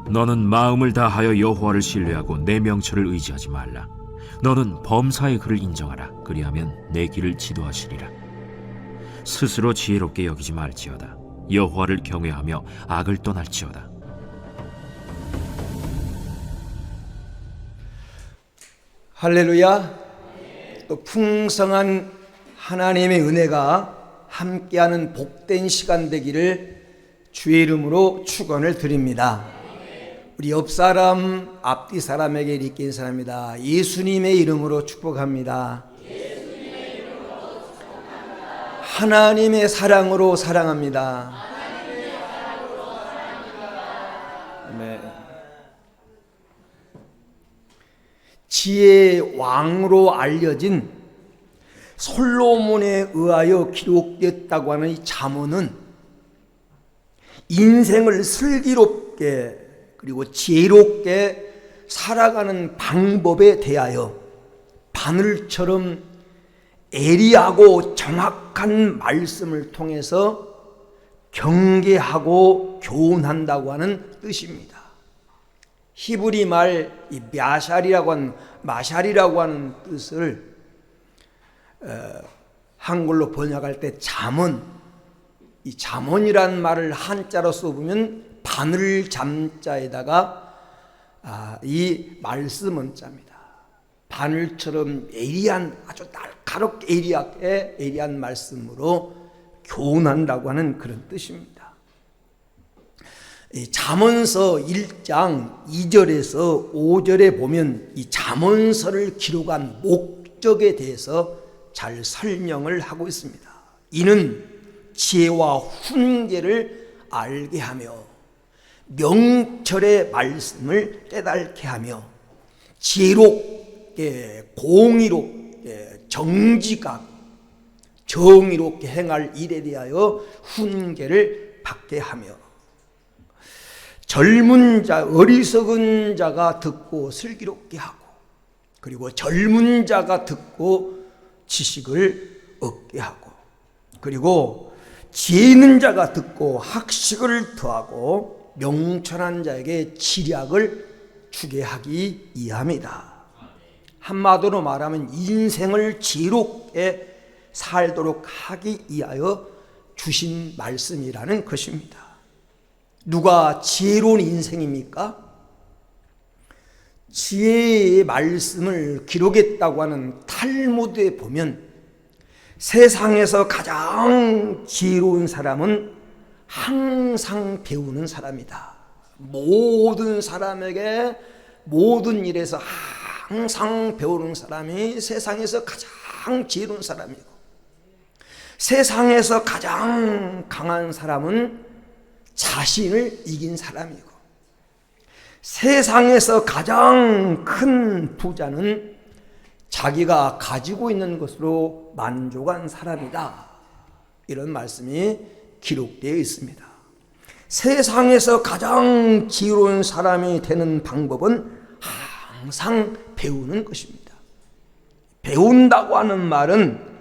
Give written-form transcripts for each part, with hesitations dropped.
너는 마음을 다하여 여호와를 신뢰하고 내 명철을 의지하지 말라. 너는 범사의 그를 인정하라. 그리하면 내 길을 지도하시리라. 스스로 지혜롭게 여기지 말지어다. 여호와를 경외하며 악을 떠날지어다. 할렐루야. 또 풍성한 하나님의 은혜가 함께하는 복된 시간 되기를 주의 이름으로 축원을 드립니다. 우리 옆 사람, 앞뒤 사람에게 이렇게 인사합니다. 예수님의 이름으로 축복합니다. 하나님의 사랑으로 사랑합니다. 네. 지혜의 왕으로 알려진 솔로몬에 의하여 기록됐다고 하는 이 잠언은 인생을 슬기롭게 그리고 지혜롭게 살아가는 방법에 대하여 바늘처럼 예리하고 정확한 말씀을 통해서 경계하고 교훈한다고 하는 뜻입니다. 히브리 말 이 마샬이라고 하는 뜻을 한글로 번역할 때 잠언, 이 잠언이라는 말을 한자로 써보면 바늘 잠자에다가 이 말씀은 자입니다. 바늘처럼 예리한, 아주 날카롭게 예리한 말씀으로 교훈한다고 하는 그런 뜻입니다. 잠언서 1장 2절에서 5절에 보면 이 잠언서를 기록한 목적에 대해서 잘 설명을 하고 있습니다. 이는 지혜와 훈계를 알게 하며 명철의 말씀을 깨닫게 하며 지혜롭게 공의롭게 정직하게 정의롭게 행할 일에 대하여 훈계를 받게 하며 젊은 자, 어리석은 자가 듣고 슬기롭게 하고 그리고 젊은 자가 듣고 지식을 얻게 하고 그리고 지혜 있는 자가 듣고 학식을 더하고 명철한 자에게 지략을 주게 하기 위함이다. 한마디로 말하면 인생을 지혜롭게 살도록 하기 위하여 주신 말씀이라는 것입니다. 누가 지혜로운 인생입니까? 지혜의 말씀을 기록했다고 하는 탈무드에 보면 세상에서 가장 지혜로운 사람은 항상 배우는 사람이다. 모든 사람에게 모든 일에서 항상 배우는 사람이 세상에서 가장 지혜로운 사람이고 세상에서 가장 강한 사람은 자신을 이긴 사람이고 세상에서 가장 큰 부자는 자기가 가지고 있는 것으로 만족한 사람이다. 이런 말씀이 기록되어 있습니다. 세상에서 가장 지혜로운 사람이 되는 방법은 항상 배우는 것입니다. 배운다고 하는 말은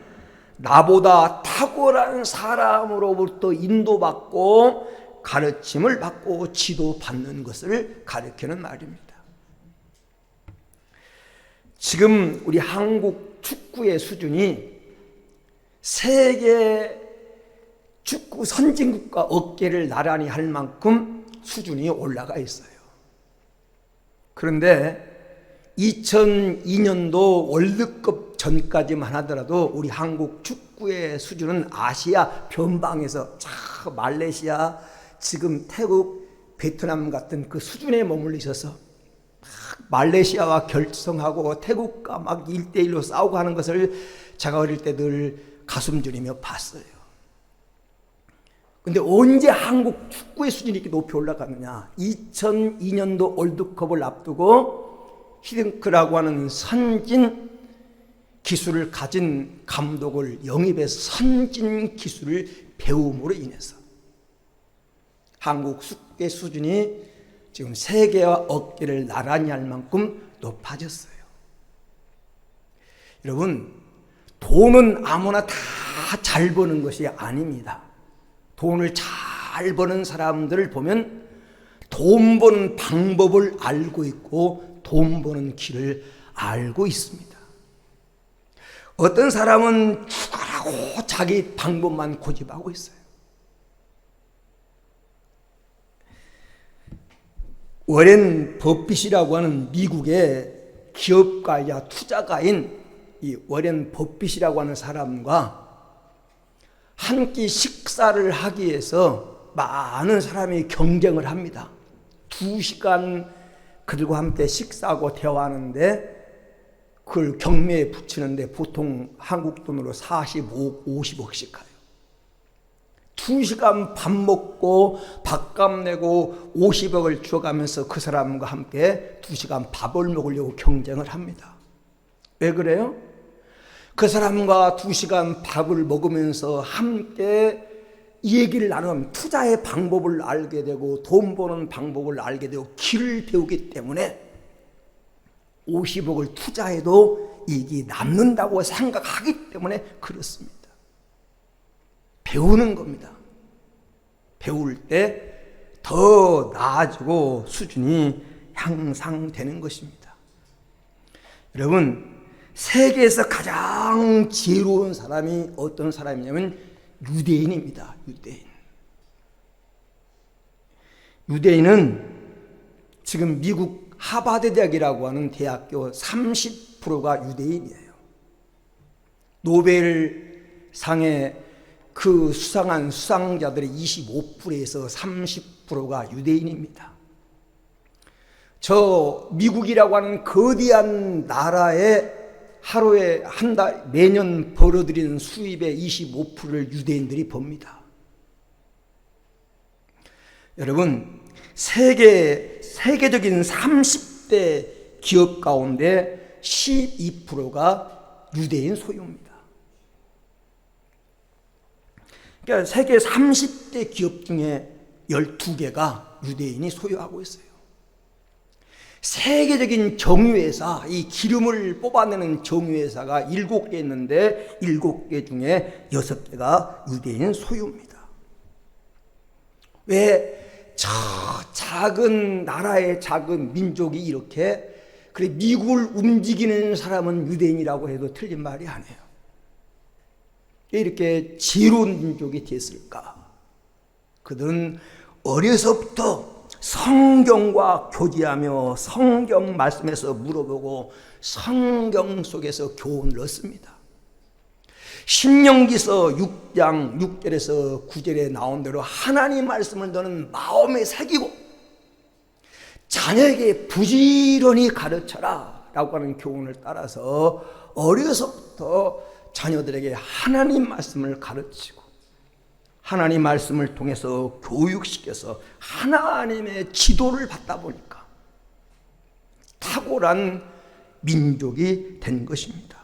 나보다 탁월한 사람으로부터 인도받고 가르침을 받고 지도받는 것을 가리키는 말입니다. 지금 우리 한국 축구의 수준이 세계 축구 선진국과 어깨를 나란히 할 만큼 수준이 올라가 있어요. 그런데 2002년도 월드컵 전까지만 하더라도 우리 한국 축구의 수준은 아시아 변방에서 말레이시아, 지금 태국, 베트남 같은 그 수준에 머물러 있어서 말레이시아와 결성하고 태국과 막 1대1로 싸우고 하는 것을 제가 어릴 때 늘 가슴 졸이며 봤어요. 근데 언제 한국 축구의 수준이 이렇게 높이 올라갔느냐? 2002년도 월드컵을 앞두고 히딩크라고 하는 선진 기술을 가진 감독을 영입해서 선진 기술을 배움으로 인해서 한국 축구의 수준이 지금 세계와 어깨를 나란히 할 만큼 높아졌어요. 여러분, 돈은 아무나 다 잘 버는 것이 아닙니다. 돈을 잘 버는 사람들을 보면 돈 버는 방법을 알고 있고 돈 버는 길을 알고 있습니다. 어떤 사람은 죽으라고 자기 방법만 고집하고 있어요. 워렌 버핏이라고 하는 미국의 기업가이자 투자가인 이 워렌 버핏이라고 하는 사람과 한 끼 식사를 하기 위해서 많은 사람이 경쟁을 합니다. 2시간 그들과 함께 식사하고 대화하는데 그걸 경매에 붙이는데 보통 한국 돈으로 45억, 50억씩 가요. 2시간 밥 먹고 밥값 내고 50억을 주어가면서 그 사람과 함께 2시간 밥을 먹으려고 경쟁을 합니다. 왜 그래요? 그 사람과 2시간 밥을 먹으면서 함께 얘기를 나누면 투자의 방법을 알게 되고 돈 버는 방법을 알게 되고 길을 배우기 때문에 50억을 투자해도 이익이 남는다고 생각하기 때문에 그렇습니다. 배우는 겁니다. 배울 때 더 나아지고 수준이 향상되는 것입니다. 여러분, 세계에서 가장 지혜로운 사람이 어떤 사람이냐면 유대인입니다. 유대인은 지금 미국 하버드 대학이라고 하는 대학교 30%가 유대인이에요. 노벨상의 그 수상한 수상자들의 25%에서 30%가 유대인입니다. 저 미국이라고 하는 거대한 나라에 하루에 매년 벌어들이는 수입의 25%를 유대인들이 법니다. 여러분, 세계적인 30대 기업 가운데 12%가 유대인 소유입니다. 그러니까 세계 30대 기업 중에 12개가 유대인이 소유하고 있어요. 세계적인 정유회사, 이 기름을 뽑아내는 정유회사가 7개 있는데 7개 중에 6개가 유대인 소유입니다. 왜 저 작은 나라의 작은 민족이 이렇게 그래 미국을 움직이는 사람은 유대인이라고 해도 틀린 말이 아니에요. 왜 이렇게 지혜로운 민족이 됐을까? 그들은 어려서부터 성경과 교제하며 성경 말씀에서 물어보고 성경 속에서 교훈을 얻습니다. 신명기서 6장 6절에서 9절에 나온 대로 하나님 말씀을 너는 마음에 새기고 자녀에게 부지런히 가르쳐라 라고 하는 교훈을 따라서 어려서부터 자녀들에게 하나님 말씀을 가르치고 하나님 말씀을 통해서 교육시켜서 하나님의 지도를 받다 보니까 탁월한 민족이 된 것입니다.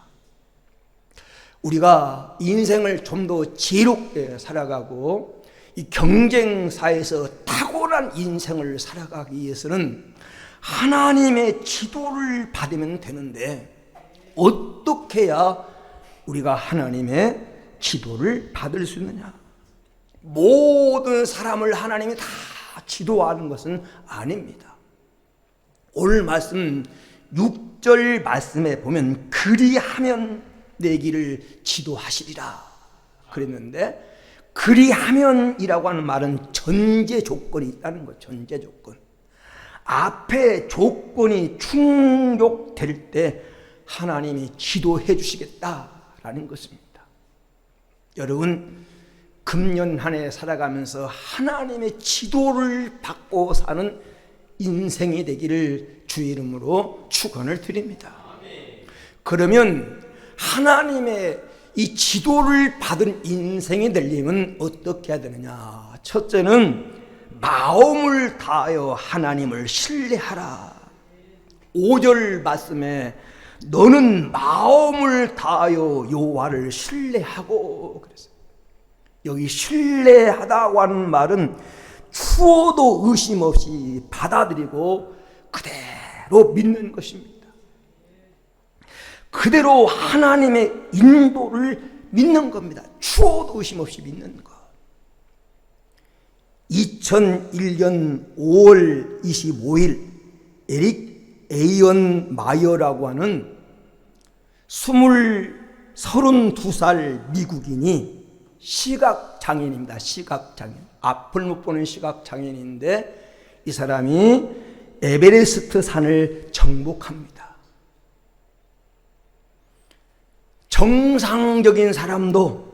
우리가 인생을 좀 더 지혜롭게 살아가고 이 경쟁사에서 탁월한 인생을 살아가기 위해서는 하나님의 지도를 받으면 되는데 어떻게 해야 우리가 하나님의 지도를 받을 수 있느냐? 모든 사람을 하나님이 다 지도하는 것은 아닙니다. 오늘 말씀 6절 말씀에 보면 그리하면 내 길을 지도하시리라 그랬는데 그리하면이라고 하는 말은 전제 조건이 있다는 거예요. 전제 조건. 앞에 조건이 충족될 때 하나님이 지도해 주시겠다라는 것입니다. 여러분, 금년 한 해 살아가면서 하나님의 지도를 받고 사는 인생이 되기를 주의 이름으로 축원을 드립니다. 그러면 하나님의 이 지도를 받은 인생이 되려면 어떻게 해야 되느냐? 첫째는 마음을 다하여 하나님을 신뢰하라. 5절 말씀에 너는 마음을 다하여 여호와를 신뢰하고 그랬어요. 여기 신뢰하다고 하는 말은 추워도 의심 없이 받아들이고 그대로 믿는 것입니다. 그대로 하나님의 인도를 믿는 겁니다. 추워도 의심 없이 믿는 것. 2001년 5월 25일 에릭 에이언 마이어라고 하는 32살 미국인이 시각장애인입니다. 시각장애인. 앞을 못 보는 시각장애인인데 이 사람이 에베레스트 산을 정복합니다. 정상적인 사람도,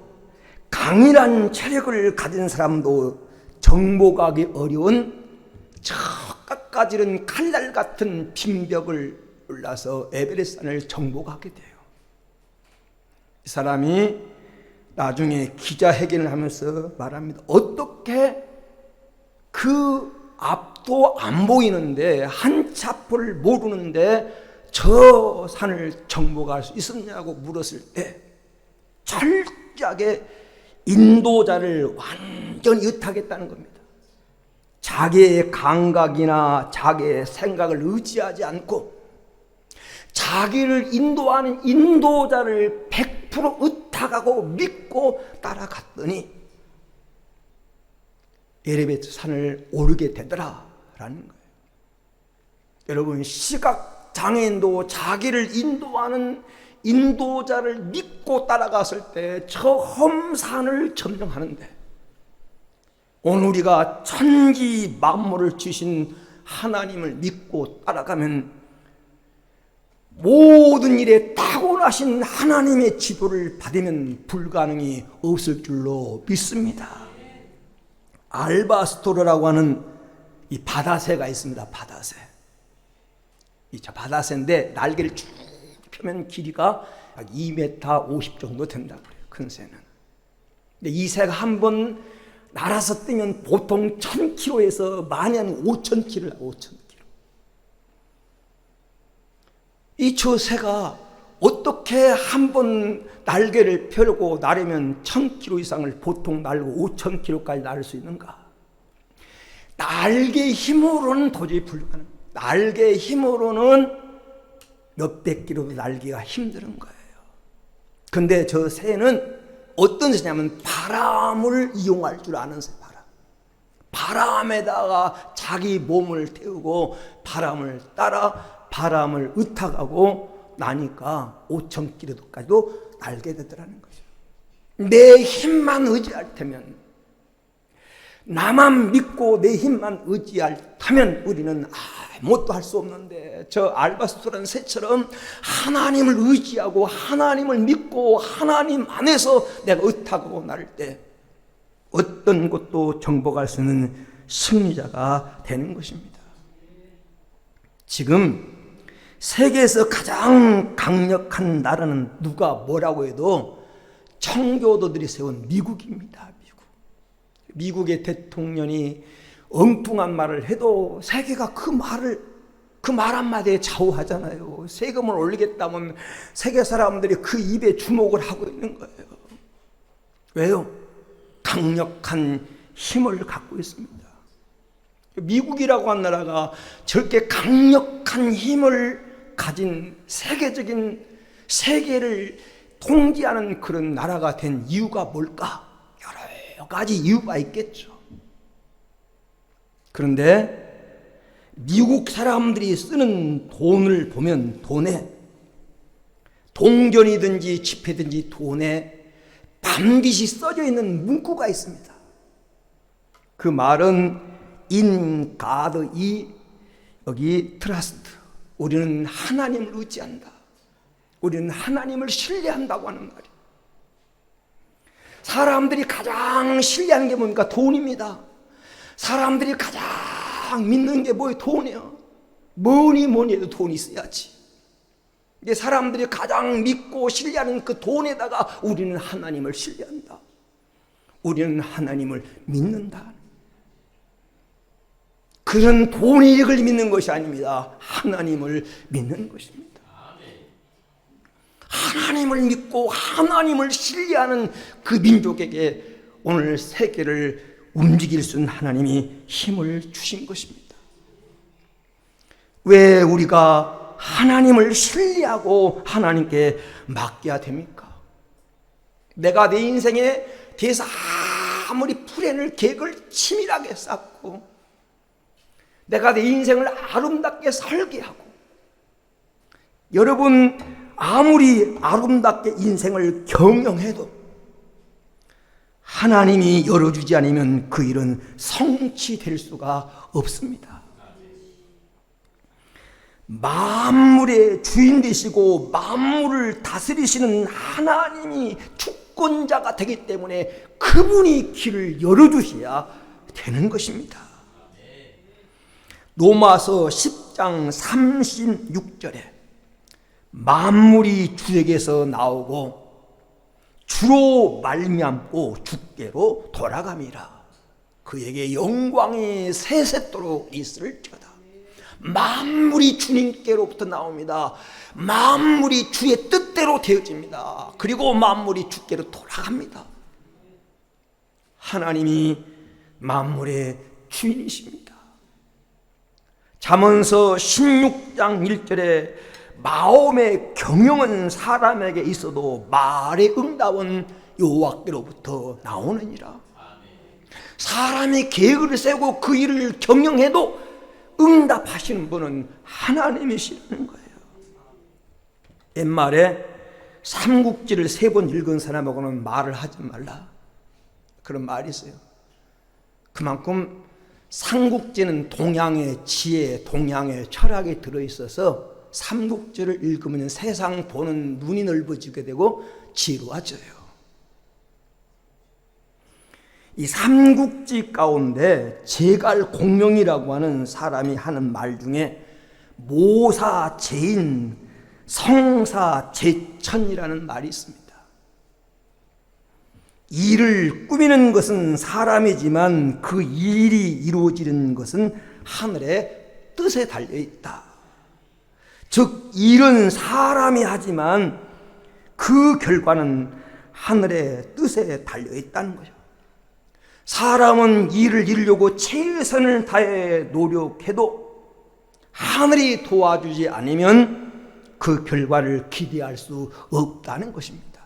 강인한 체력을 가진 사람도 정복하기 어려운 저 깎아지른 칼날 같은 빈벽을 올라서 에베레스트 산을 정복하게 돼요. 이 사람이 나중에 기자회견을 하면서 말합니다. 어떻게 그 앞도 안 보이는데, 한치 앞을 모르는데 저 산을 정복할 수 있었냐고 물었을 때 철저하게 인도자를 완전히 의탁했다는 겁니다. 자기의 감각이나 자기의 생각을 의지하지 않고 자기를 인도하는 인도자를 100% 의탁하고 믿고 따라갔더니 에베레스트 산을 오르게 되더라라는 거예요. 여러분, 시각장애인도 자기를 인도하는 인도자를 믿고 따라갔을 때 저 험산을 점령하는데, 오늘 우리가 천지 만물을 주신 하나님을 믿고 따라가면 모든 일에 타고나신 하나님의 지도를 받으면 불가능이 없을 줄로 믿습니다. 알바스토르라고 하는 이 바다새가 있습니다. 바다새. 이 바다새인데 날개를 쭉 펴면 길이가 약 2m 50 정도 된다고 그래요. 큰 새는. 근데 이 새가 한 번 날아서 뜨면 보통 1000km에서 많이 하면 5000km, 5000km. 이 저 새가 어떻게 한 번 날개를 펴고 나르면 1000km 이상을 보통 날고 5000km까지 날을 수 있는가? 날개 힘으로는 도저히 불가능. 날개 힘으로는 몇백 킬로도 날기가 힘든 거예요. 근데 저 새는 어떤 새냐면 바람을 이용할 줄 아는 새. 바람에다가 자기 몸을 태우고 바람을 따라 바람을 의탁하고 나니까 5000km까지도 날게 되더라는 거죠. 내 힘만 의지할 테면, 나만 믿고 내 힘만 의지할 테면 우리는 아무것도 할 수 없는데, 저 알바스토라는 새처럼 하나님을 의지하고 하나님을 믿고 하나님 안에서 내가 의탁하고 나를 때 어떤 것도 정복할 수 있는 승리자가 되는 것입니다. 지금 세계에서 가장 강력한 나라는 누가 뭐라고 해도 청교도들이 세운 미국입니다. 미국의 대통령이 엉뚱한 말을 해도 세계가 그 말 한마디에 좌우하잖아요. 세금을 올리겠다면 세계 사람들이 그 입에 주목을 하고 있는 거예요. 왜요? 강력한 힘을 갖고 있습니다. 미국이라고 한 나라가 저렇게 강력한 힘을 가진 세계적인, 세계를 통제하는 그런 나라가 된 이유가 뭘까? 여러 가지 이유가 있겠죠. 그런데 미국 사람들이 쓰는 돈을 보면, 돈에, 동전이든지 지폐든지 돈에 반드시 써져 있는 문구가 있습니다. 그 말은 in God, 여기 trust, 우리는 하나님을 의지한다, 우리는 하나님을 신뢰한다고 하는 말이에요. 사람들이 가장 신뢰하는 게 뭡니까? 돈입니다. 사람들이 가장 믿는 게 뭐예요? 돈이에요. 뭐니 해도 돈이 있어야지. 이게 사람들이 가장 믿고 신뢰하는 그 돈에다가 우리는 하나님을 신뢰한다, 우리는 하나님을 믿는다. 그런 돈이익을 믿는 것이 아닙니다. 하나님을 믿는 것입니다. 하나님을 믿고 하나님을 신뢰하는 그 민족에게 오늘 세계를 움직일 수 있는 하나님이 힘을 주신 것입니다. 왜 우리가 하나님을 신뢰하고 하나님께 맡겨야 됩니까? 내가 내 인생에 대해서 아무리 플랜을 계획을 치밀하게 쌓고 내가 내 인생을 아름답게 설계하고 여러분 아무리 아름답게 인생을 경영해도 하나님이 열어주지 않으면 그 일은 성취될 수가 없습니다. 만물의 주인 되시고 만물을 다스리시는 하나님이 주권자가 되기 때문에 그분이 길을 열어주셔야 되는 것입니다. 로마서 10장 36절에 만물이 주에게서 나오고 주로 말미암고 주께로 돌아감이라. 그에게 영광이 세세토록 있을지어다. 만물이 주님께로부터 나옵니다. 만물이 주의 뜻대로 되어집니다. 그리고 만물이 주께로 돌아갑니다. 하나님이 만물의 주인이십니다. 잠언서 16장 1절에 마음의 경영은 사람에게 있어도 말의 응답은 여호와께로부터 나오느니라. 사람이 계획을 세우고 그 일을 경영해도 응답하시는 분은 하나님이시라는 거예요. 옛말에 삼국지를 3번 읽은 사람하고는 말을 하지 말라, 그런 말이 있어요. 그만큼 삼국지는 동양의 지혜, 동양의 철학이 들어있어서 삼국지를 읽으면 세상 보는 눈이 넓어지게 되고 지루해져요. 이 삼국지 가운데 제갈공명이라고 하는 사람이 하는 말 중에 모사제인, 성사제천이라는 말이 있습니다. 일을 꾸미는 것은 사람이지만 그 일이 이루어지는 것은 하늘의 뜻에 달려있다. 즉 일은 사람이 하지만 그 결과는 하늘의 뜻에 달려있다는 거죠. 사람은 일을 이루려고 최선을 다해 노력해도 하늘이 도와주지 않으면 그 결과를 기대할 수 없다는 것입니다.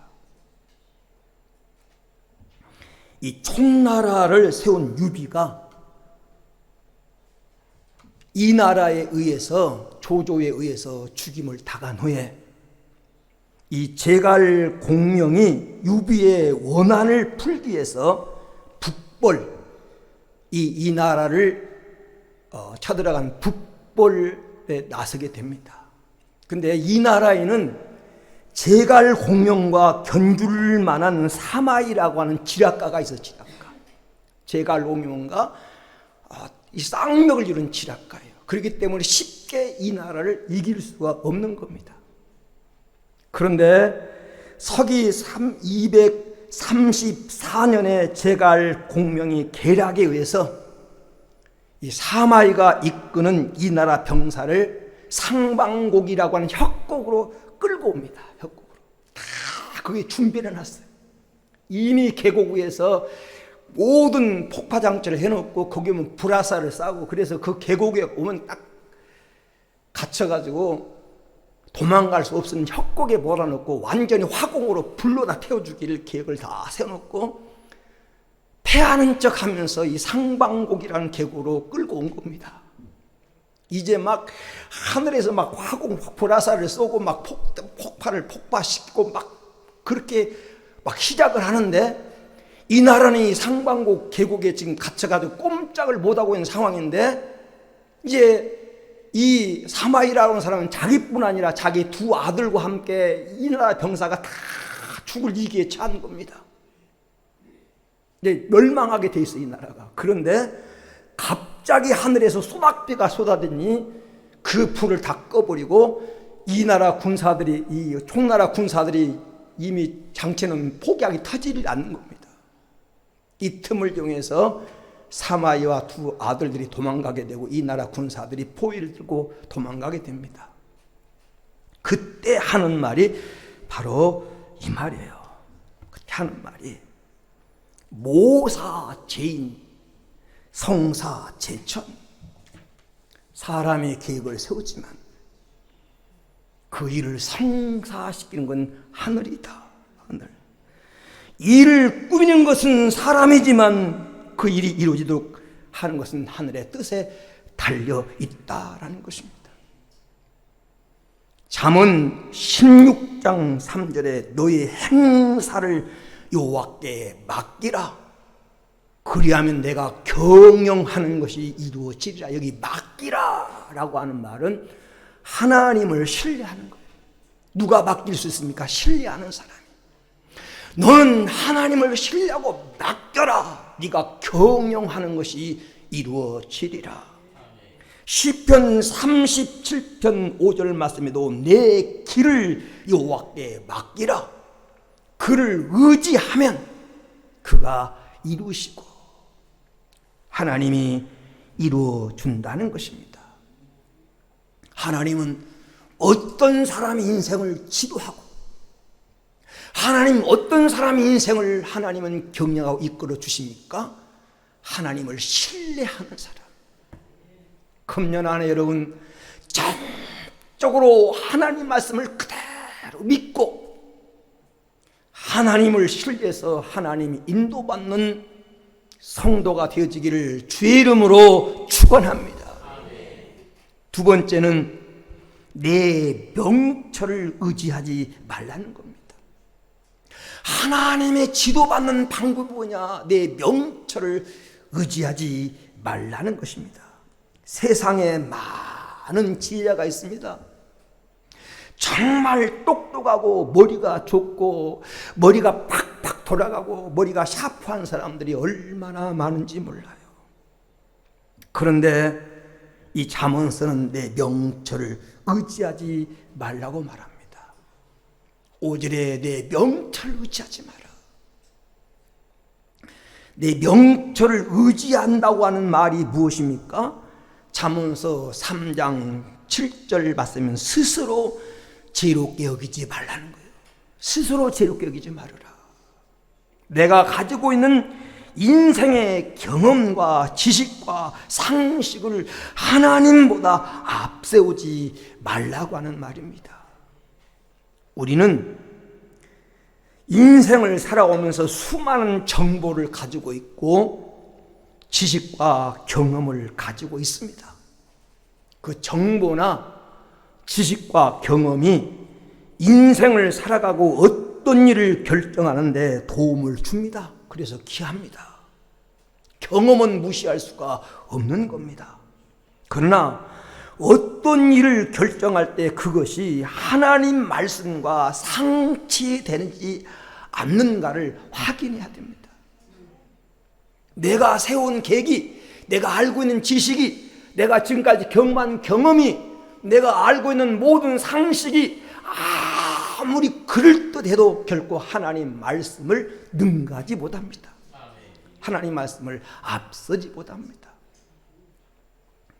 이 총나라를 세운 유비가 이 나라에 의해서, 조조에 의해서 죽임을 당한 후에 이 제갈공명이 유비의 원한을 풀기 위해서 북벌, 이 나라를 쳐들어간 북벌에 나서게 됩니다. 근데 이 나라에는 제갈공명과 견줄 만한 사마이라고 하는 지략가가 있어. 지략가. 제갈공명과 이 쌍벽을 이룬 지략가예요. 그렇기 때문에 쉽게 이 나라를 이길 수가 없는 겁니다. 그런데 서기 234년에 제갈공명이 계략에 의해서 이 사마이가 이끄는 이 나라 병사를 상방곡이라고 하는 협곡으로 끌고 옵니다. 협곡으로. 다 그게 준비를 해놨어요. 이미 계곡 위에서 모든 폭파장치를 해놓고 거기 오면 불화살을 쏴고, 그래서 그 계곡에 오면 딱 갇혀가지고 도망갈 수 없는 협곡에 몰아넣고 완전히 화공으로 불로 다 태워주기를 계획을 다 세워놓고 패하는 척 하면서 이 상방곡이라는 계곡으로 끌고 온 겁니다. 이제 막 하늘에서 막 화공 불화살을 쏘고 막 폭발을 폭파시키고 막 그렇게 막 시작을 하는데, 이 나라는 이 상방곡 계곡에 지금 갇혀가지고 꼼짝을 못하고 있는 상황인데, 이제 이 사마이라고 하는 사람은 자기뿐 아니라 자기 두 아들과 함께 이 나라 병사가 다 죽을 위기에 처한 겁니다. 이제 멸망하게 돼 있어, 이 나라가. 그런데 갑자기 하늘에서 소낙비가 쏟아지니 그 불을 다 꺼버리고 이 나라 군사들이, 이 총나라 군사들이 이미 장치는 포기하기 터지지 않는 겁니다. 이 틈을 이용해서 사마이와 두 아들들이 도망가게 되고 이 나라 군사들이 포위를 들고 도망가게 됩니다. 그때 하는 말이 바로 이 말이에요. 그때 하는 말이 모사제인, 성사제천. 사람의 계획을 세우지만 그 일을 성사시키는 건 하늘이다. 하늘. 일을 꾸미는 것은 사람이지만 그 일이 이루어지도록 하는 것은 하늘의 뜻에 달려 있다라는 것입니다. 잠언 16장 3절에 너의 행사를 여호와께 맡기라. 그리하면 내가 경영하는 것이 이루어지리라. 여기 맡기라 라고 하는 말은 하나님을 신뢰하는 거예요. 누가 맡길 수 있습니까? 신뢰하는 사람이. 너는 하나님을 신뢰하고 맡겨라. 네가 경영하는 것이 이루어지리라. 시편 37편 5절 말씀에도 내 길을 여호와께 맡기라. 그를 의지하면 그가 이루시고 하나님이 이루어 준다는 것입니다. 하나님은 어떤 사람의 인생을 지도하고 하나님 어떤 사람의 인생을 하나님은 경영하고 이끌어 주십니까? 하나님을 신뢰하는 사람. 금년 안에 여러분 전적으로 하나님 말씀을 그대로 믿고 하나님을 신뢰해서 하나님이 인도받는 성도가 되어지기를 주의 이름으로 축원합니다. 두 번째는 내 명철을 의지하지 말라는 겁니다. 하나님의 지도받는 방법이 뭐냐? 내 명철을 의지하지 말라는 것입니다. 세상에 많은 지혜자가 있습니다. 정말 똑똑하고 머리가 좋고 머리가 팍팍 돌아가고 머리가 샤프한 사람들이 얼마나 많은지 몰라요. 그런데 이 잠언서는 내 명철을 의지하지 말라고 말합니다. 5절에 내 명철을 의지하지 마라. 내 명철을 의지한다고 하는 말이 무엇입니까? 잠언서 3장 7절 말씀은 스스로 지혜롭게 여기지 말라는 거예요. 스스로 지혜롭게 여기지 말아라. 내가 가지고 있는 인생의 경험과 지식과 상식을 하나님보다 앞세우지 말라고 하는 말입니다. 우리는 인생을 살아오면서 수많은 정보를 가지고 있고 지식과 경험을 가지고 있습니다. 그 정보나 지식과 경험이 인생을 살아가고 어떤 일을 결정하는 데 도움을 줍니다. 그래서 귀합니다. 경험은 무시할 수가 없는 겁니다. 그러나 어떤 일을 결정할 때 그것이 하나님 말씀과 상치되는지 않는가를 확인해야 됩니다. 내가 세운 계획이, 내가 알고 있는 지식이, 내가 지금까지 경험한 경험이, 내가 알고 있는 모든 상식이 아무리 그럴듯해도 결코 하나님 말씀을 능가하지 못합니다. 하나님 말씀을 앞서지 못합니다.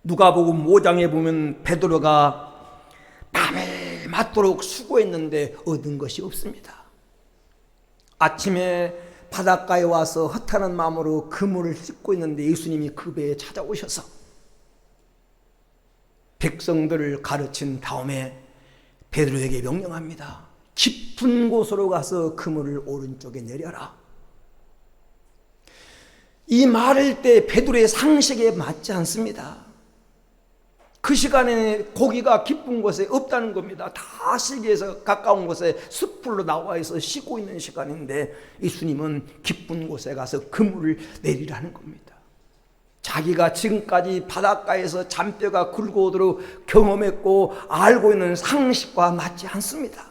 누가복음 5장에 보면 베드로가 밤을 맞도록 수고했는데 얻은 것이 없습니다. 아침에 바닷가에 와서 허탄한 마음으로 그물을 씻고 있는데 예수님이 그 배에 찾아오셔서 백성들을 가르친 다음에 베드로에게 명령합니다. 깊은 곳으로 가서 그물을 오른쪽에 내려라. 이 말할 때 베드로의 상식에 맞지 않습니다. 그 시간에 고기가 깊은 곳에 없다는 겁니다. 다 시기에서 가까운 곳에 숲으로 나와 있어 쉬고 있는 시간인데 예수님은 깊은 곳에 가서 그물을 내리라는 겁니다. 자기가 지금까지 바닷가에서 잔뼈가 굵어오도록 경험했고 알고 있는 상식과 맞지 않습니다.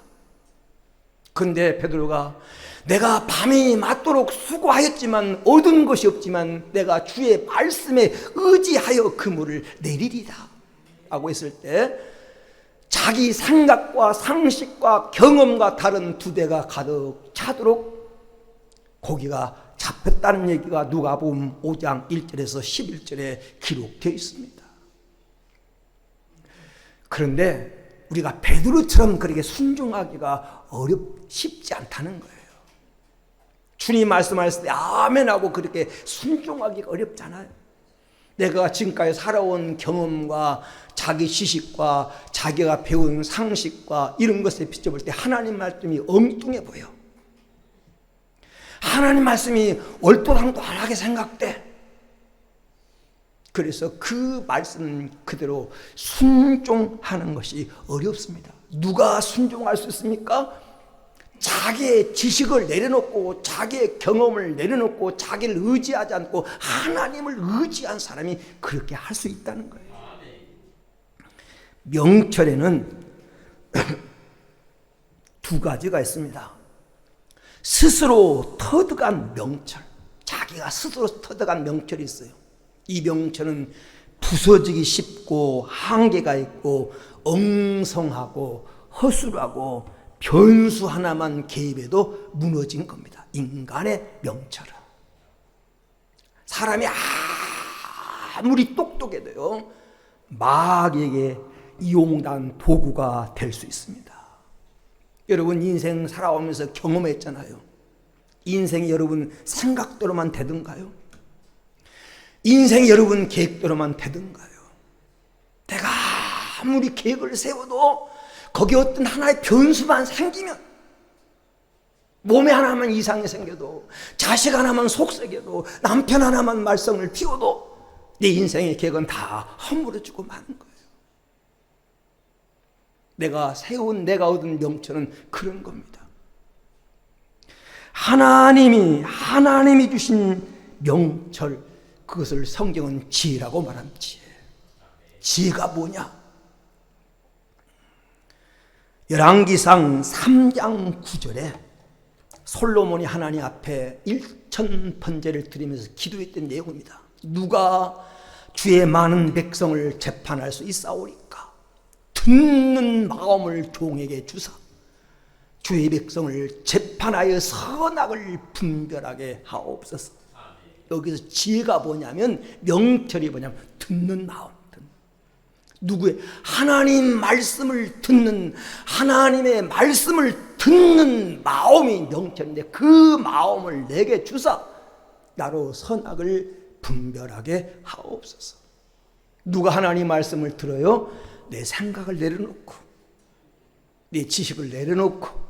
그런데 베드로가 내가 밤이 맞도록 수고하였지만 얻은 것이 없지만 내가 주의 말씀에 의지하여 그물을 내리리라 라고 했을 때 자기 생각과 상식과 경험과 다른 두 대가 가득 차도록 고기가 잡혔다는 얘기가 누가복음 5장 1절에서 11절에 기록되어 있습니다. 그런데 우리가 베드로처럼 그렇게 순종하기가 쉽지 않다는 거예요. 주님 말씀하셨을 때 아멘하고 그렇게 순종하기가 어렵잖아요. 내가 지금까지 살아온 경험과 자기 지식과 자기가 배운 상식과 이런 것에 비춰볼 때 하나님 말씀이 엉뚱해 보여. 하나님 말씀이 얼토당토하게 생각돼. 그래서 그 말씀 그대로 순종하는 것이 어렵습니다. 누가 순종할 수 있습니까? 자기의 지식을 내려놓고 자기의 경험을 내려놓고 자기를 의지하지 않고 하나님을 의지한 사람이 그렇게 할 수 있다는 거예요. 명철에는 두 가지가 있습니다. 스스로 터득한 명철, 자기가 스스로 터득한 명철이 있어요. 이 명철은 부서지기 쉽고 한계가 있고 엉성하고 허술하고 변수 하나만 개입해도 무너진 겁니다. 인간의 명철은. 사람이 아무리 똑똑해도요, 마귀에게 이용당 도구가 될 수 있습니다. 여러분 인생 살아오면서 경험했잖아요. 인생이 여러분 생각대로만 되던가요? 인생이 여러분 계획대로만 되던가요? 내가 아무리 계획을 세워도 거기 어떤 하나의 변수만 생기면, 몸에 하나만 이상이 생겨도, 자식 하나만 속썩여도, 남편 하나만 말썽을 피워도 내 인생의 계획은 다 허물어지고 마는 거예요. 내가 얻은 명철은 그런 겁니다. 하나님이 주신 명철, 그것을 성경은 지혜라고 말합니다. 지혜가 뭐냐? 열왕기상 3장 9절에 솔로몬이 하나님 앞에 일천번제를 드리면서 기도했던 내용입니다. 누가 주의 많은 백성을 재판할 수 있사오리까? 듣는 마음을 종에게 주사 주의 백성을 재판하여 선악을 분별하게 하옵소서. 여기서 지혜가 뭐냐면, 명철이 뭐냐면 듣는 마음. 누구의? 하나님 말씀을 듣는, 하나님의 말씀을 듣는 마음이 명철인데, 그 마음을 내게 주사 나로 선악을 분별하게 하옵소서. 누가 하나님 말씀을 들어요? 내 생각을 내려놓고, 내 지식을 내려놓고,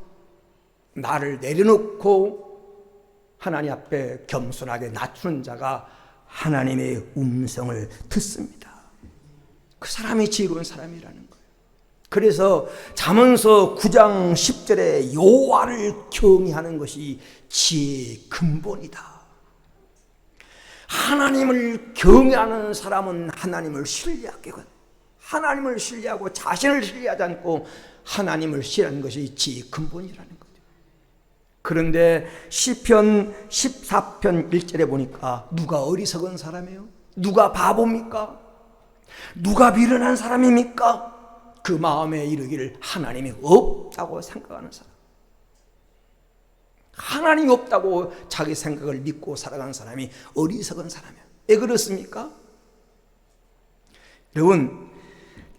나를 내려놓고 하나님 앞에 겸손하게 낮추는 자가 하나님의 음성을 듣습니다. 그 사람이 지혜로운 사람이라는 거예요. 그래서 잠언서 9장 10절에 여호와를 경외하는 것이 지혜의 근본이다. 하나님을 경외하는 사람은 하나님을 신뢰하고 자신을 신뢰하지 않고 하나님을 신뢰하는 것이 지혜의 근본이라는 거죠. 그런데 시편 14편 1절에 보니까 누가 어리석은 사람이에요? 누가 바보입니까? 누가 미련한 사람입니까? 그 마음에 이르기를 하나님이 없다고 생각하는 사람, 하나님이 없다고 자기 생각을 믿고 살아가는 사람이 어리석은 사람이에요. 왜 그렇습니까? 여러분,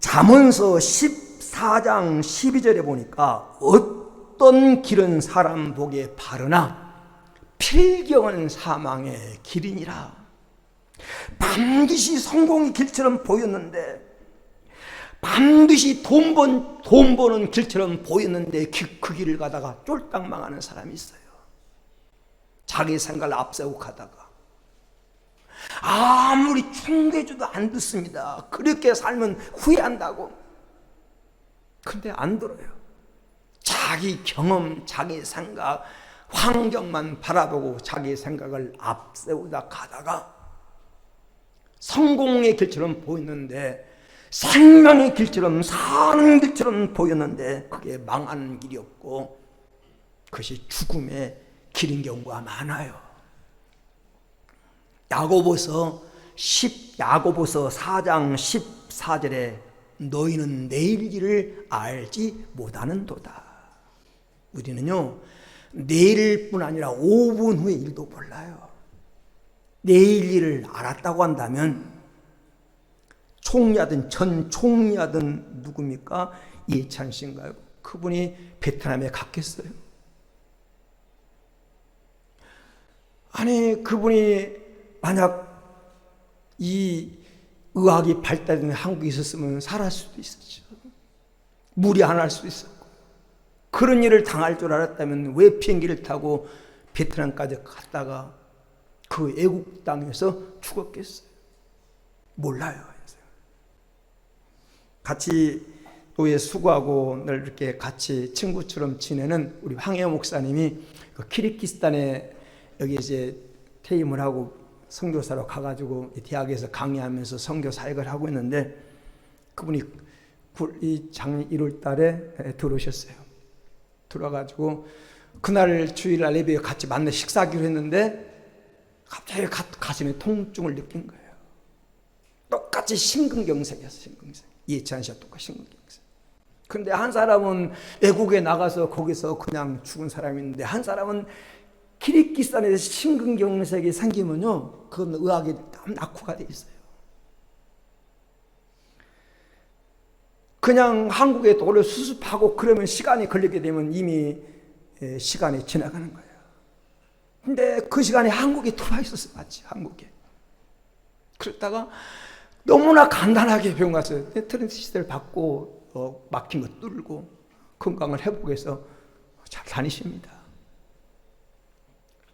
잠언서 14장 12절에 보니까 어떤 길은 사람 보기에 바르나 필경은 사망의 길이니라. 반드시 성공의 길처럼 보였는데, 반드시 돈 버는 길처럼 보였는데 그 길을 가다가 쫄딱 망하는 사람이 있어요. 자기 생각을 앞세우고 가다가 아무리 충고해줘도 안 듣습니다. 그렇게 살면 후회한다고. 근데 안 들어요. 자기 경험, 자기 생각, 환경만 바라보고 자기 생각을 앞세우다 가다가 성공의 길처럼 보였는데, 생명의 길처럼, 사는 길처럼 보였는데 그게 망하는 길이었고 그것이 죽음의 길인 경우가 많아요. 야고보서 4장 14절에 너희는 내일 일을 알지 못하는도다. 우리는요, 내일일 뿐 아니라 5분 후의 일도 몰라요. 내일 일을 알았다고 한다면 총리하든 전 총리하든 누굽니까? 이해찬 씨인가요? 그분이 베트남에 갔겠어요? 아니, 그분이 만약 이 의학이 발달된 한국에 있었으면 살았을 수도 있었죠. 무리 안 할 수도 있었고. 그런 일을 당할 줄 알았다면 왜 비행기를 타고 베트남까지 갔다가 그 애국 땅에서 죽었겠어요? 몰라요. 같이 교회 수고하고 늘 이렇게 같이 친구처럼 지내는 우리 황혜호 목사님이 그 키르기스탄에 여기 이제 퇴임을 하고 선교사로 가가지고 대학에서 강의하면서 선교 사역을 하고 있는데 그분이 이 작년 1월 달에 들어오셨어요. 들어와가지고 그날 주일날 예배에 같이 만나 식사하기로 했는데 갑자기 가슴에 통증을 느낀 거예요. 똑같이 심근경색이었어요. 심근경색. 이해찬 씨와 똑같이 심근경색. 그런데 한 사람은 외국에 나가서 거기서 그냥 죽은 사람이 있는데 한 사람은 키르기스탄에서 심근경색이 생기면요, 그건 의학이 낙후가 돼 있어요. 그냥 한국에 또 오래 수습하고 그러면 시간이 걸리게 되면 이미 시간이 지나가는 거예요. 근데 그 시간에 한국에 들어와 있었어요. 마치 한국에. 그러다가 너무나 간단하게 병원 갔어요. 트랜스시스를 받고 막힌 거 뚫고 건강을 회복해서 잘 다니십니다.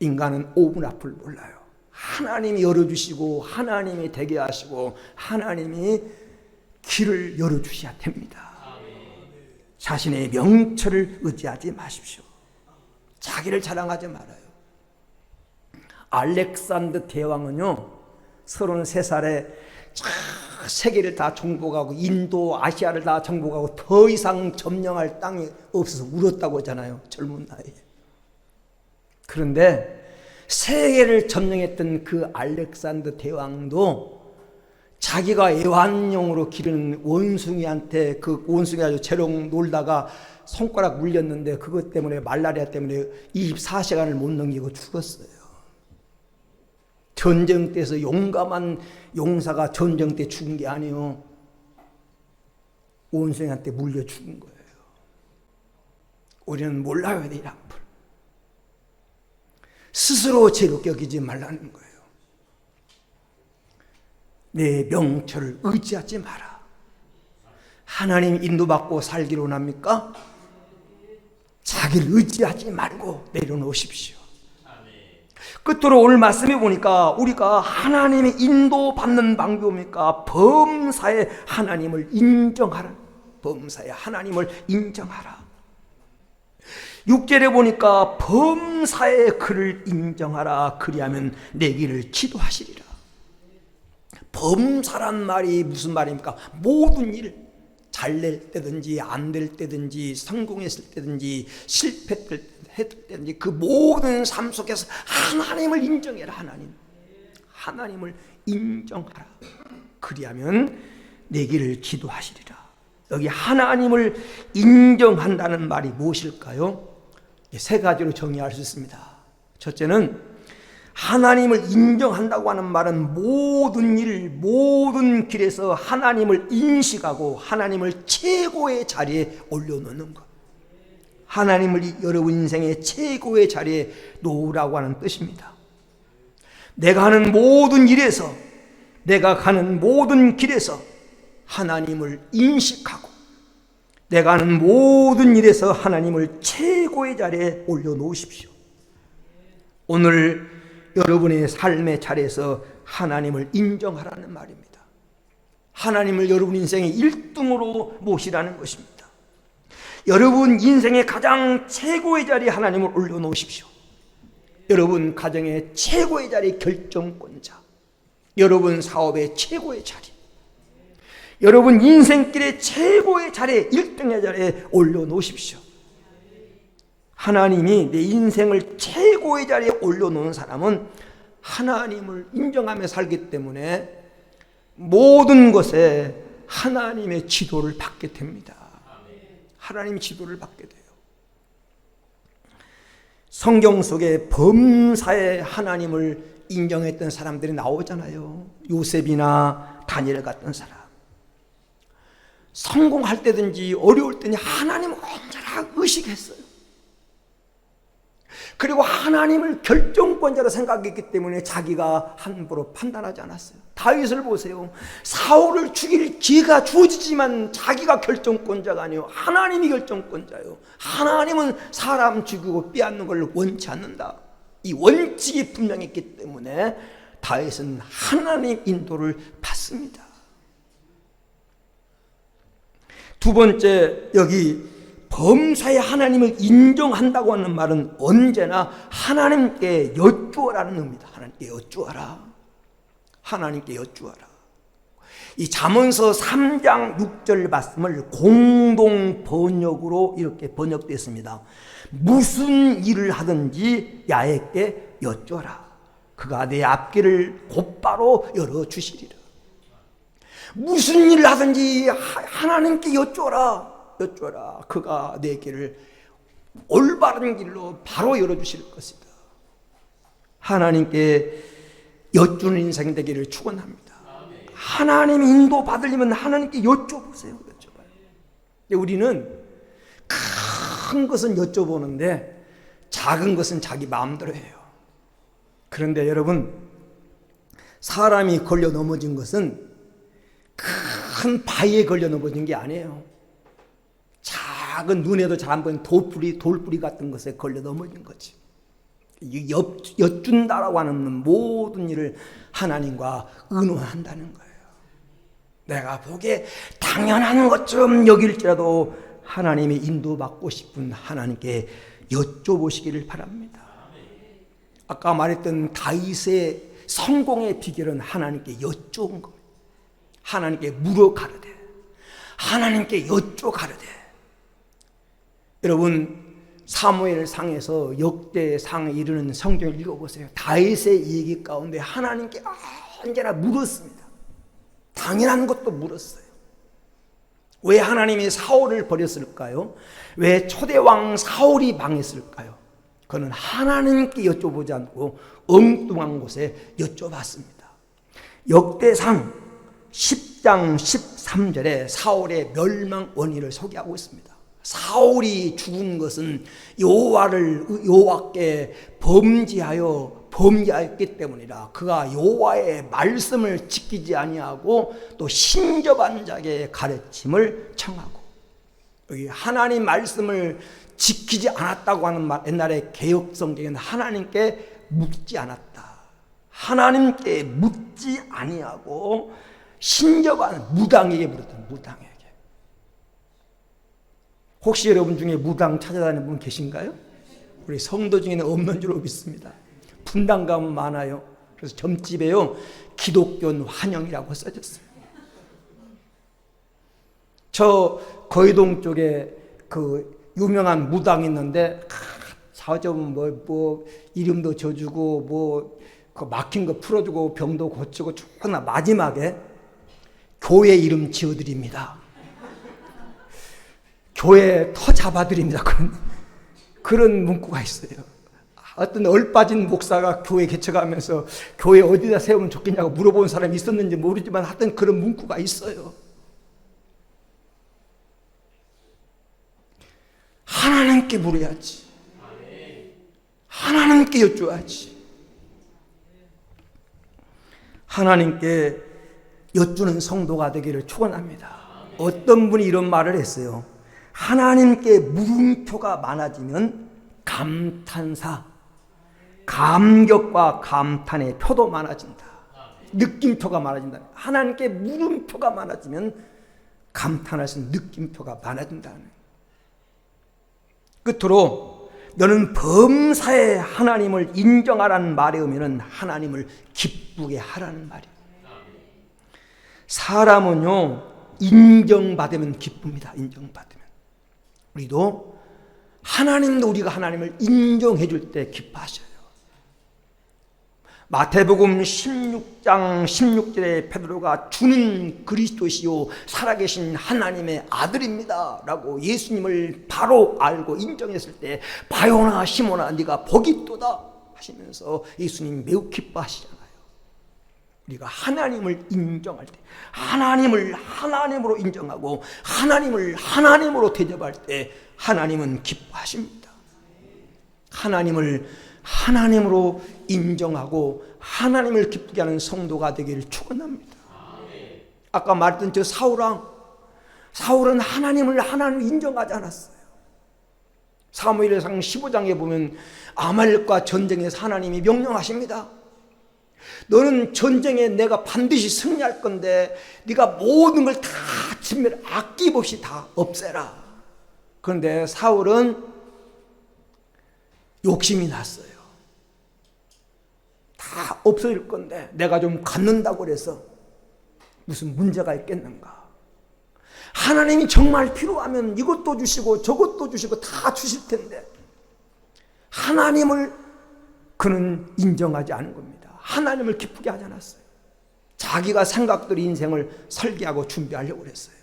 인간은 5분 앞을 몰라요. 하나님이 열어주시고 하나님이 되게 하시고 하나님이 길을 열어주셔야 됩니다. 자신의 명철을 의지하지 마십시오. 자기를 자랑하지 말아요. 알렉산더 대왕은요 33살에 세계를 다 정복하고 인도 아시아를 다 정복하고 더 이상 점령할 땅이 없어서 울었다고 하잖아요. 젊은 나이에. 그런데 세계를 점령했던 그 알렉산더 대왕도 자기가 애완용으로 기르는 원숭이한테 그 원숭이 아주 재롱 놀다가 손가락 물렸는데 그것 때문에 말라리아 때문에 24시간을 못 넘기고 죽었어요. 전쟁 때에서 용감한 용사가 전쟁 때 죽은 게 아니에요. 원숭이한테 물려 죽은 거예요. 우리는 몰라야 돼, 이 악플. 스스로 제롭게 여기지 말라는 거예요. 내 명철을 의지하지 마라. 하나님 인도받고 살기로 원합니까? 자기를 의지하지 말고 내려놓으십시오. 끝으로 오늘 말씀해 보니까 우리가 하나님의 인도받는 방법입니까? 범사의 하나님을 인정하라. 범사의 하나님을 인정하라. 6절에 보니까 범사의 그를 인정하라. 그리하면 내 길을 지도하시리라. 범사란 말이 무슨 말입니까? 모든 일, 잘 될 때든지 안 될 때든지 성공했을 때든지 실패했을 때든지 그 모든 삶 속에서 하나님을 인정해라. 하나님을 인정하라. 그리하면 내 길을 지도하시리라. 여기 하나님을 인정한다는 말이 무엇일까요? 세 가지로 정의할 수 있습니다. 첫째는 하나님을 인정한다고 하는 말은 모든 일, 모든 길에서 하나님을 인식하고 하나님을 최고의 자리에 올려놓는 것. 하나님을 여러분 인생의 최고의 자리에 놓으라고 하는 뜻입니다. 내가 하는 모든 일에서, 내가 가는 모든 길에서 하나님을 인식하고 내가 하는 모든 일에서 하나님을 최고의 자리에 올려놓으십시오. 오늘 여러분의 삶의 자리에서 하나님을 인정하라는 말입니다. 하나님을 여러분 인생의 1등으로 모시라는 것입니다. 여러분 인생의 가장 최고의 자리에 하나님을 올려놓으십시오. 여러분 가정의 최고의 자리 결정권자, 여러분 사업의 최고의 자리, 여러분 인생길의 최고의 자리에 1등의 자리에 올려놓으십시오. 하나님이 내 인생을 최고의 자리에 올려놓은 사람은 하나님을 인정하며 살기 때문에 모든 것에 하나님의 지도를 받게 됩니다. 하나님의 지도를 받게 돼요. 성경 속에 범사의 하나님을 인정했던 사람들이 나오잖아요. 요셉이나 다니엘 같은 사람. 성공할 때든지 어려울 때는 하나님을 언제나 의식했어요. 그리고 하나님을 결정권자로 생각했기 때문에 자기가 함부로 판단하지 않았어요. 다윗을 보세요. 사울을 죽일 기회가 주어지지만 자기가 결정권자가 아니에요. 하나님이 결정권자예요. 하나님은 사람 죽이고 빼앗는 걸 원치 않는다. 이 원칙이 분명했기 때문에 다윗은 하나님 인도를 받습니다. 두 번째, 여기 범사에 하나님을 인정한다고 하는 말은 언제나 하나님께 여쭈어라는 의미다. 하나님께 여쭈어라. 하나님께 여쭈어라. 이 잠언서 3장 6절 말씀을 공동 번역으로 이렇게 번역됐습니다. 무슨 일을 하든지 야훼께 여쭈어라. 그가 내 앞길을 곧바로 열어주시리라. 무슨 일을 하든지 하나님께 여쭈어라. 여쭈어라. 그가 내 길을 올바른 길로 바로 열어주실 것이다. 하나님께 여쭈는 인생이 되기를 축원합니다. 하나님 인도 받으려면 하나님께 여쭤보세요. 여쭤봐요. 우리는 큰 것은 여쭤보는데 작은 것은 자기 마음대로 해요. 그런데 여러분, 사람이 걸려 넘어진 것은 큰 바위에 걸려 넘어진 게 아니에요. 작은 눈에도 잘 안 보이는 돌뿌리 같은 것에 걸려 넘어진 거지. 여쭌다라고 하는 모든 일을 하나님과 의논한다는 거예요. 내가 보기에 당연한 것처럼 여길지라도 하나님의 인도받고 싶은 하나님께 여쭤보시기를 바랍니다. 아까 말했던 다윗의 성공의 비결은 하나님께 여쭤온 겁니다. 하나님께 물어 가르되, 하나님께 여쭤 가르되. 여러분, 사무엘상에서 역대상에 이르는 성경을 읽어보세요. 다윗의 얘기 가운데 하나님께 언제나 물었습니다. 당연한 것도 물었어요. 왜 하나님이 사울을 버렸을까요? 왜 초대왕 사울이 망했을까요? 그는 하나님께 여쭤보지 않고 엉뚱한 곳에 여쭤봤습니다. 역대상 10장 13절에 사울의 멸망 원인을 소개하고 있습니다. 사울이 죽은 것은 여호와께 범죄하였기 때문이라. 그가 여호와의 말씀을 지키지 아니하고 또 신접한 자에게 가르침을 청하고. 여기 하나님 말씀을 지키지 않았다고 하는 말, 옛날에 개혁성경에는 하나님께 묻지 않았다. 하나님께 묻지 아니하고 신접한 무당에게 물었던 무당에게. 혹시 여러분 중에 무당 찾아다니는 분 계신가요? 우리 성도 중에는 없는 줄로 믿습니다. 분당감은 많아요. 그래서 점집에요, 기독교 환영이라고 써졌어요. 저 거의동 쪽에 그 유명한 무당이 있는데 사점 뭐 이름도 져주고 그 막힌 거 풀어주고 병도 고치고 존나 마지막에 교회 이름 지어드립니다. 교회 터 잡아드립니다. 그런 문구가 있어요. 어떤 얼빠진 목사가 교회 개척하면서 교회 어디다 세우면 좋겠냐고 물어본 사람이 있었는지 모르지만 하여튼 그런 문구가 있어요. 하나님께 물어야지. 하나님께 여쭈어야지. 하나님께 여쭈는 성도가 되기를 축원합니다. 어떤 분이 이런 말을 했어요. 하나님께 물음표가 많아지면 감탄사, 감격과 감탄의 표도 많아진다. 느낌표가 많아진다. 하나님께 물음표가 많아지면 감탄할 수 있는 느낌표가 많아진다는. 끝으로 너는 범사에 하나님을 인정하라는 말의 의미는 하나님을 기쁘게 하라는 말이에요. 사람은요, 인정받으면 기쁩니다. 인정받으면. 우리도 하나님도 우리가 하나님을 인정해 줄 때 기뻐하셔요. 마태복음 16장 16절에 베드로가 주는 그리스도시요 살아계신 하나님의 아들입니다 라고 예수님을 바로 알고 인정했을 때 바요나 시몬아 네가 복이 있도다 하시면서 예수님 매우 기뻐하시잖아요. 우리가 하나님을 인정할 때, 하나님을 하나님으로 인정하고 하나님을 하나님으로 대접할 때 하나님은 기뻐하십니다. 하나님을 하나님으로 인정하고 하나님을 기쁘게 하는 성도가 되기를 축원합니다. 아까 말했던 저 사울은 하나님을 하나님으로 인정하지 않았어요. 사무엘상 15장에 보면 아말렉과 전쟁에서 하나님이 명령하십니다. 너는 전쟁에 내가 반드시 승리할 건데 네가 모든 걸 다 진멸 아낌없이 다 없애라. 그런데 사울은 욕심이 났어요. 다 없어질 건데 내가 좀 갖는다고 그래서 무슨 문제가 있겠는가. 하나님이 정말 필요하면 이것도 주시고 저것도 주시고 다 주실 텐데 하나님을 그는 인정하지 않은 겁니다. 하나님을 기쁘게 하지 않았어요. 자기가 생각대로 인생을 설계하고 준비하려고 그랬어요.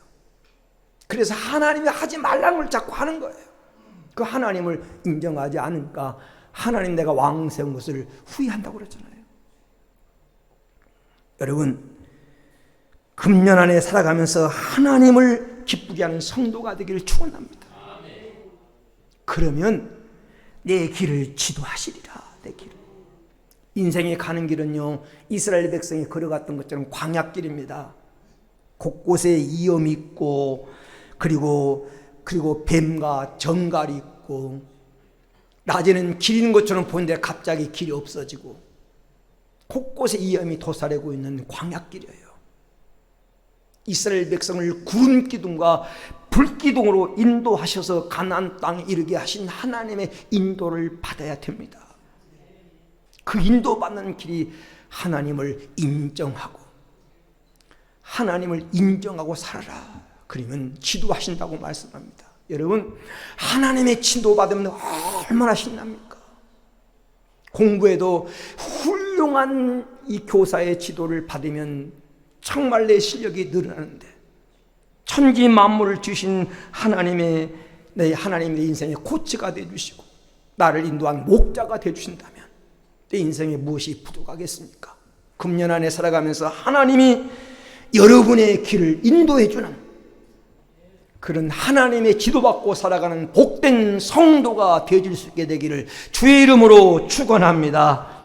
그래서 하나님이 하지 말라는 걸 자꾸 하는 거예요. 그 하나님을 인정하지 않으니까 하나님 내가 왕 세운 것을 후회한다고 그랬잖아요. 여러분, 금년 안에 살아가면서 하나님을 기쁘게 하는 성도가 되기를 축원합니다. 그러면 내 길을 지도하시리라. 내 길을. 인생에 가는 길은요, 이스라엘 백성이 걸어갔던 것처럼 광야길입니다. 곳곳에 위험이 있고 그리고 뱀과 정갈이 있고 낮에는 길 있는 것처럼 보는데 갑자기 길이 없어지고 곳곳에 위험이 도사리고 있는 광야길이에요. 이스라엘 백성을 구름 기둥과 불 기둥으로 인도하셔서 가나안 땅에 이르게 하신 하나님의 인도를 받아야 됩니다. 그 인도받는 길이 하나님을 인정하고 살아라. 그러면 지도하신다고 말씀합니다. 여러분, 하나님의 지도받으면 얼마나 신납니까? 공부에도 훌륭한 이 교사의 지도를 받으면 정말 내 실력이 늘어나는데 천지 만물을 주신 하나님의 내 인생의 코치가 되어주시고 나를 인도한 목자가 되어주신다면 내 인생에 무엇이 부족하겠습니까? 금년 안에 살아가면서 하나님이 여러분의 길을 인도해주는 그런 하나님의 지도받고 살아가는 복된 성도가 되어질 수 있게 되기를 주의 이름으로 축원합니다.